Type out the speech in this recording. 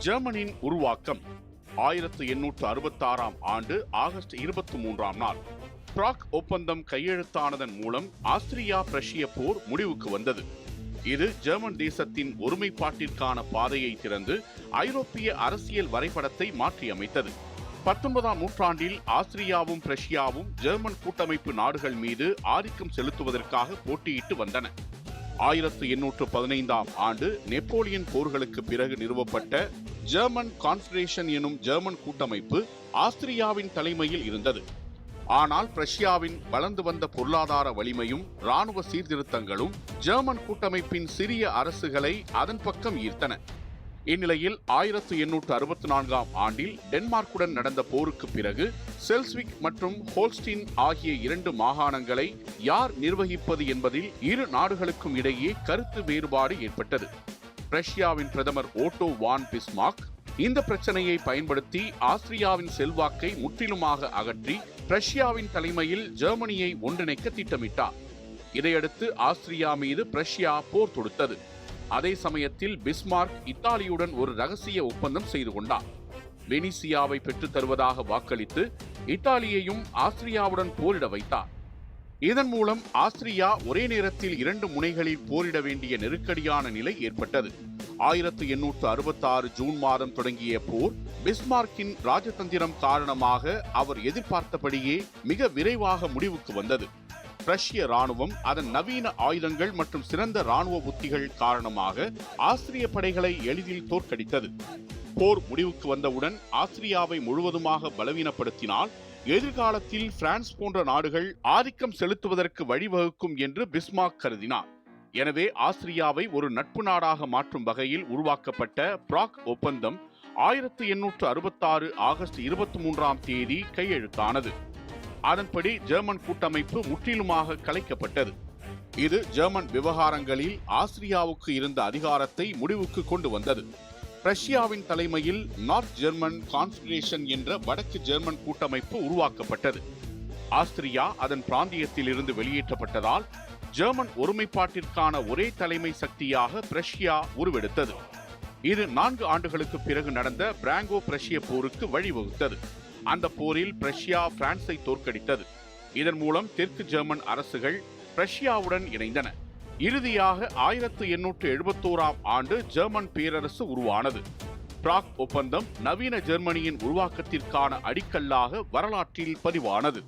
ஜெர்மனியின் உருவாக்கம் 1866ஆம் ஆண்டு ஆகஸ்ட் 23ஆம் நாள் பிராக் ஒப்பந்தம் கையெழுத்தானதன் மூலம் ஆஸ்திரியா-பிரஷ்ய போர் முடிவுக்கு வந்தது. இது ஜெர்மன் தேசத்தின் ஒருமைப்பாட்டிற்கான பாதையை திறந்து ஐரோப்பிய அரசியல் வரைபடத்தை மாற்றியமைத்தது. 19ஆம் நூற்றாண்டில் ஆஸ்திரியாவும் பிரஷ்யாவும் ஜெர்மன் கூட்டமைப்பு நாடுகள் மீது ஆதிக்கம் செலுத்துவதற்காக போட்டியிட்டு வந்தன. 1815ஆம் ஆண்டு நெப்போலியன் போர்களுக்கு பிறகு நிறுவப்பட்ட ஜெர்மன் கான்ஃபெடரேஷன் எனும் ஜெர்மன் கூட்டமைப்பு ஆஸ்திரியாவின் தலைமையில் இருந்தது. ஆனால் பிரஷ்யாவின் வளர்ந்து வந்த பொருளாதார வலிமையும் இராணுவ சீர்திருத்தங்களும் ஜெர்மன் கூட்டமைப்பின் சிறிய அரசுகளை அதன் பக்கம் ஈர்த்தன. இந்நிலையில் 1864ஆம் ஆண்டில் டென்மார்க்குடன் நடந்த போருக்கு பிறகு செல்ஸ்விக் மற்றும் ஹோல்ஸ்டீன் ஆகிய 2 மாகாணங்களை யார் நிர்வகிப்பது என்பதில் இரு நாடுகளுக்கும் இடையே கருத்து வேறுபாடு ஏற்பட்டது. ரஷ்யாவின் பிரதமர் ஓட்டோ வான் பிஸ்மார்க் இந்த பிரச்சனையை பயன்படுத்தி ஆஸ்திரியாவின் செல்வாக்கை முற்றிலுமாக அகற்றி பிரஷ்யாவின் தலைமையில் ஜெர்மனியை ஒன்றிணைக்க திட்டமிட்டார். இதையடுத்து ஆஸ்திரியா மீது பிரஷ்யா போர் தொடுத்தது. அதே சமயத்தில் பிஸ்மார்க் இத்தாலியுடன் ஒரு ரகசிய ஒப்பந்தம் செய்து கொண்டார். வெனிசியாவை பெற்றுத் தருவதாக வாக்களித்து இத்தாலியையும் ஆஸ்திரியாவுடன் போரிட வைத்தார். இதன் மூலம் ஆஸ்திரியா ஒரே நேரத்தில் 2 முனைகளில் போரிட வேண்டிய நெருக்கடியான நிலை ஏற்பட்டது. 1866 ஜூன் மாதம் தொடங்கிய போர் பிஸ்மார்க்கின் ராஜதந்திரம் காரணமாக அவர் எதிர்பார்த்தபடியே மிக விரைவாக முடிவுக்கு வந்தது. ரஷ்ய ராணுவம் அதன் நவீன ஆயுதங்கள் மற்றும் சிறந்த ராணுவ உத்திகள் காரணமாக ஆஸ்திரிய படைகளை எளிதில் தோற்கடித்தது. போர் முடிவுக்கு வந்தவுடன் ஆஸ்திரியாவை முழுவதுமாக பலவீனப்படுத்தினால் எதிர்காலத்தில் பிரான்ஸ் போன்ற நாடுகள் ஆதிக்கம் செலுத்துவதற்கு வழிவகுக்கும் என்று பிஸ்மார்க் கருதினார். எனவே ஆஸ்திரியாவை ஒரு நட்பு நாடாக மாற்றும் வகையில் உருவாக்கப்பட்ட பிராக் ஒப்பந்தம் 1866 ஆகஸ்ட் 23ஆம் தேதி கையெழுத்தானது. அதன்படி ஜெர்மன் கூட்டமைப்பு முற்றிலுமாக கலைக்கப்பட்டது. இது ஜெர்மன் விவகாரங்களில் ஆஸ்திரியாவுக்கு இருந்த அதிகாரத்தை முடிவுக்கு கொண்டு வந்தது. ரஷ்யாவின் தலைமையில் நார்த் ஜெர்மன் கான்ஃபெடரேஷன் என்ற வடக்கு ஜெர்மன் கூட்டமைப்பு உருவாக்கப்பட்டது. ஆஸ்திரியா அதன் பிராந்தியத்தில் இருந்து வெளியேற்றப்பட்டதால் ஜெர்மன் ஒருமைப்பாட்டிற்கான ஒரே தலைமை சக்தியாக பிரஷ்யா உருவெடுத்தது. இது 4 ஆண்டுகளுக்கு பிறகு நடந்த பிராங்கோ பிரஷ்ய போருக்கு வழிவகுத்தது. அந்த போரில் பிரஷ்யா பிரான்ஸை தோற்கடித்தது. இதன் மூலம் தெற்கு ஜெர்மன் அரசுகள் பிரஷ்யாவுடன் இணைந்தன. இறுதியாக 1871ஆம் ஆண்டு ஜெர்மன் பேரரசு உருவானது. பிராக் ஒப்பந்தம் நவீன ஜெர்மனியின் உருவாக்கத்திற்கான அடிக்கல்லாக வரலாற்றில் பதிவானது.